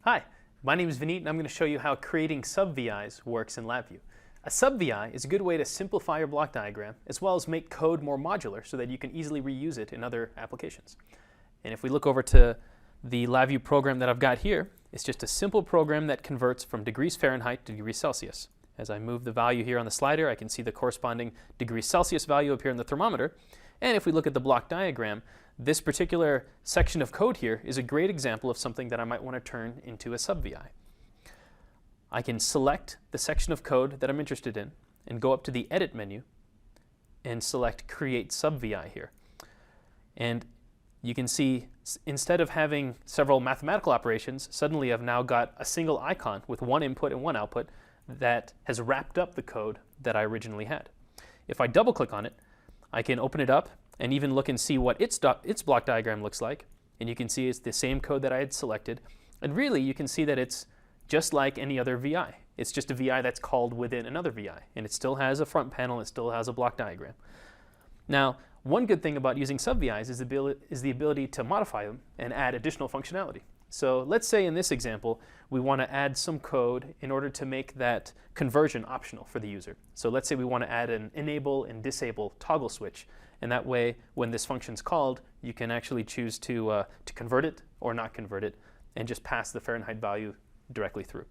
Hi, my name is Vineet and I'm going to show you how creating sub-VIs works in LabVIEW. A sub-VI is a good way to simplify your block diagram as well as make code more modular so that you can easily reuse it in other applications. And if we look over to the LabVIEW program that I've got here, it's just a simple program that converts from degrees Fahrenheit to degrees Celsius. As I move the value here on the slider, I can see the corresponding degrees Celsius value appear in the thermometer. And if we look at the block diagram, this particular section of code here is a great example of something that I might want to turn into a sub-VI. I can select the section of code that I'm interested in and go up to the Edit menu and select Create Sub-VI here. And you can see instead of having several mathematical operations, suddenly I've now got a single icon with one input and one output that has wrapped up the code that I originally had. If I double click on it, I can open it up and even look and see what its block diagram looks like. And you can see it's the same code that I had selected. And really, you can see that it's just like any other VI. It's just a VI that's called within another VI. And it still has a front panel, it still has a block diagram. Now, one good thing about using sub-VIs is the ability to modify them and add additional functionality. So let's say in this example, we want to add some code in order to make that conversion optional for the user. So let's say we want to add an enable and disable toggle switch. And that way, when this function's called, you can actually choose to convert it or not convert it and just pass the Fahrenheit value directly through.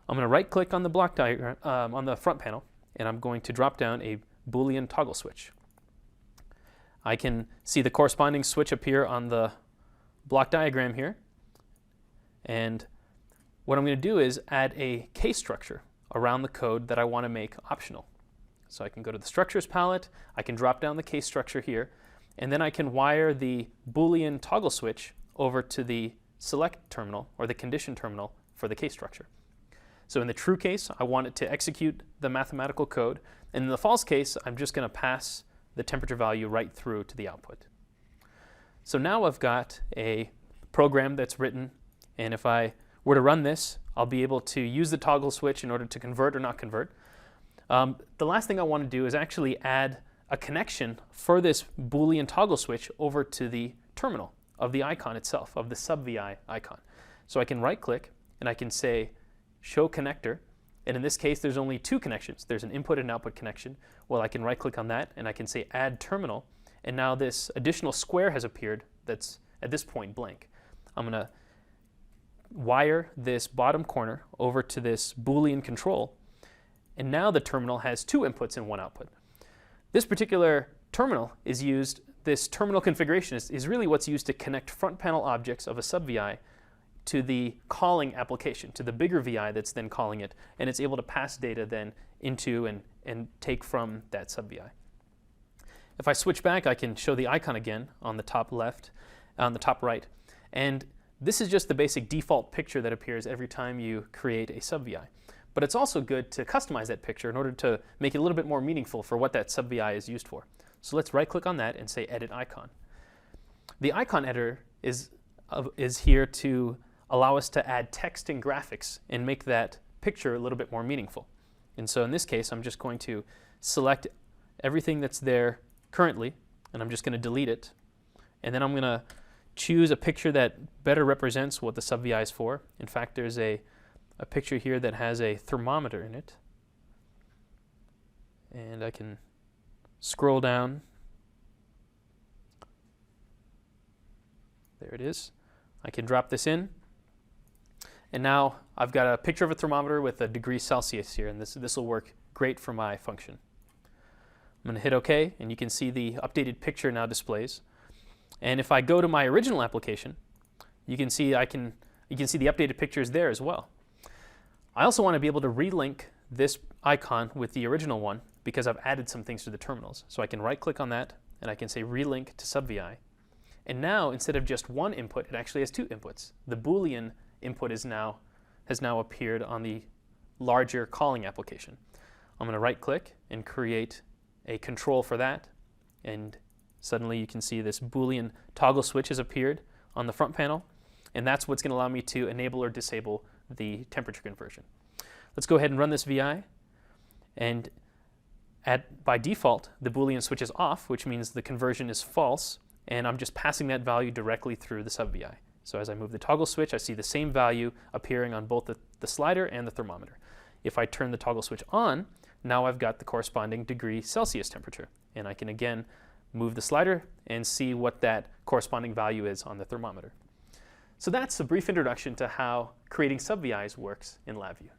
I'm going to right click on the block diagram, on the front panel, and I'm going to drop down a Boolean toggle switch. I can see the corresponding switch appear on the block diagram here. And what I'm going to do is add a case structure around the code that I want to make optional. So I can go to the Structures palette, I can drop down the case structure here, and then I can wire the Boolean toggle switch over to the select terminal or the condition terminal for the case structure. So in the true case, I want it to execute the mathematical code, and in the false case, I'm just going to pass the temperature value right through to the output. So now I've got a program that's written, and if I were to run this, I'll be able to use the toggle switch in order to convert or not convert. The last thing I want to do is actually add a connection for this Boolean toggle switch over to the terminal of the icon itself, of the sub-VI icon. So I can right click and I can say show connector, and in this case there's only two connections. There's an input and output connection. Well, I can right click on that and I can say add terminal, and now this additional square has appeared that's at this point blank. I'm going to wire this bottom corner over to this Boolean control, and now the terminal has two inputs and one output. This particular terminal is used, this terminal configuration is really what's used to connect front panel objects of a sub-VI to the calling application, to the bigger VI that's then calling it, and it's able to pass data then into and take from that sub-VI. If I switch back, I can show the icon again on the top left, on the top right, and this is just the basic default picture that appears every time you create a sub-VI. But it's also good to customize that picture in order to make it a little bit more meaningful for what that sub-VI is used for. So let's right click on that and say Edit Icon. The icon editor is here to allow us to add text and graphics and make that picture a little bit more meaningful. And so in this case, I'm just going to select everything that's there currently, and I'm just going to delete it. And then I'm going to choose a picture that better represents what the sub-VI is for. In fact, there's a picture here that has a thermometer in it. And I can scroll down. There it is. I can drop this in. And now I've got a picture of a thermometer with a degree Celsius here, and this will work great for my function. I'm going to hit OK, and you can see the updated picture now displays. And if I go to my original application, you can see the updated pictures there as well. I also want to be able to relink this icon with the original one because I've added some things to the terminals. So I can right click on that and I can say relink to sub-VI. And now instead of just one input, it actually has two inputs. The Boolean input has now appeared on the larger calling application. I'm going to right click and create a control for that, and suddenly you can see this Boolean toggle switch has appeared on the front panel, and that's what's going to allow me to enable or disable the temperature conversion. Let's go ahead and run this VI, and by default the Boolean switch is off, which means the conversion is false, and I'm just passing that value directly through the sub-VI. So as I move the toggle switch, I see the same value appearing on both the slider and the thermometer. If I turn the toggle switch on, now I've got the corresponding degree Celsius temperature. And I can again move the slider and see what that corresponding value is on the thermometer. So that's a brief introduction to how creating sub-VIs works in LabVIEW.